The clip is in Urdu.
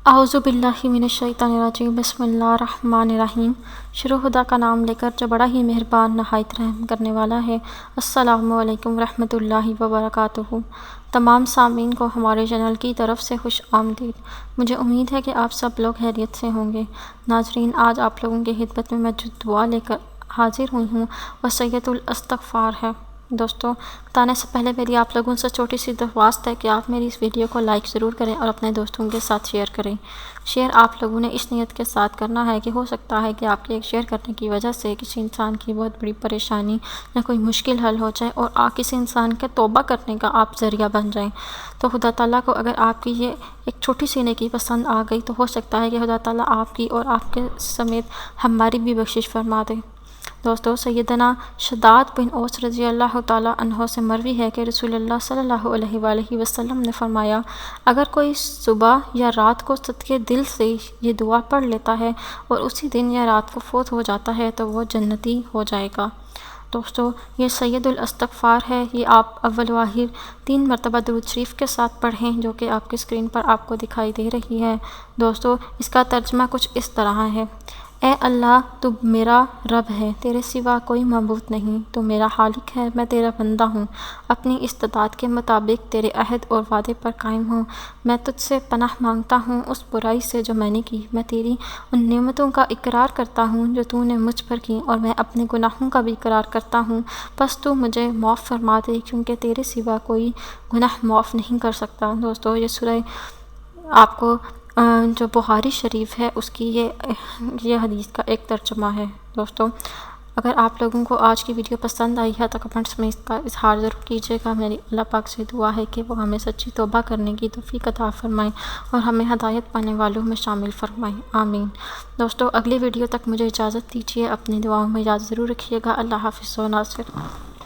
اعوذ باللہ من الشیطان الرجیم، بسم اللہ الرحمن الرحیم۔ شروع خدا کا نام لے کر جو بڑا ہی مہربان نہایت رحم کرنے والا ہے۔ السلام علیکم ورحمۃ اللہ وبرکاتہ۔ تمام سامعین کو ہمارے چینل کی طرف سے خوش آمدید۔ مجھے امید ہے کہ آپ سب لوگ خیریت سے ہوں گے۔ ناظرین، آج آپ لوگوں کی خدمت میں جو دعا لے کر حاضر ہوئی ہوں وہ سید الاستغفار ہے۔ دوستو، بتانے سے پہلے میری آپ لوگوں سے چھوٹی سی درخواست ہے کہ آپ میری اس ویڈیو کو لائک ضرور کریں اور اپنے دوستوں کے ساتھ شیئر کریں۔ شیئر آپ لوگوں نے اس نیت کے ساتھ کرنا ہے کہ ہو سکتا ہے کہ آپ کے ایک شیئر کرنے کی وجہ سے کسی انسان کی بہت بڑی پریشانی یا کوئی مشکل حل ہو جائے اور کسی انسان کے توبہ کرنے کا آپ ذریعہ بن جائیں۔ تو خدا تعالیٰ کو اگر آپ کی یہ ایک چھوٹی سی نیکی پسند آ گئی تو ہو سکتا ہے کہ خدا تعالیٰ آپ کی اور آپ کے سمیت ہماری بھی بخشش فرما دے۔ دوستو، سیدنا شداد بن اوس رضی اللہ تعالیٰ عنہ سے مروی ہے کہ رسول اللہ صلی اللہ علیہ وآلہ وسلم نے فرمایا، اگر کوئی صبح یا رات کو صدقے دل سے یہ دعا پڑھ لیتا ہے اور اسی دن یا رات کو فوت ہو جاتا ہے تو وہ جنتی ہو جائے گا۔ دوستو، یہ سید الاستغفار ہے۔ یہ آپ اول و آخر 3 مرتبہ درود شریف کے ساتھ پڑھیں، جو کہ آپ کی اسکرین پر آپ کو دکھائی دے رہی ہے۔ دوستو، اس کا ترجمہ کچھ اس طرح ہے: اے اللہ، تو میرا رب ہے، تیرے سوا کوئی معبود نہیں، تو میرا خالق ہے، میں تیرا بندہ ہوں، اپنی استطاعت کے مطابق تیرے عہد اور وعدے پر قائم ہوں۔ میں تجھ سے پناہ مانگتا ہوں اس برائی سے جو میں نے کی۔ میں تیری ان نعمتوں کا اقرار کرتا ہوں جو تو نے مجھ پر کی، اور میں اپنے گناہوں کا بھی اقرار کرتا ہوں، بس تو مجھے معاف فرما دے، کیونکہ تیرے سوا کوئی گناہ معاف نہیں کر سکتا۔ دوستو، یہ سورہ آپ کو جو بخاری شریف ہے اس کی یہ حدیث کا ایک ترجمہ ہے۔ دوستو، اگر آپ لوگوں کو آج کی ویڈیو پسند آئی ہے تو کمنٹس میں اس کا اظہار ضرور کیجیے گا۔ میری اللہ پاک سے دعا ہے کہ وہ ہمیں سچی توبہ کرنے کی توفیق عطا فرمائیں اور ہمیں ہدایت پانے والوں میں شامل فرمائیں، آمین۔ دوستو، اگلی ویڈیو تک مجھے اجازت دیجیے، اپنی دعاؤں میں یاد ضرور رکھیے گا۔ اللہ حافظ و ناصر۔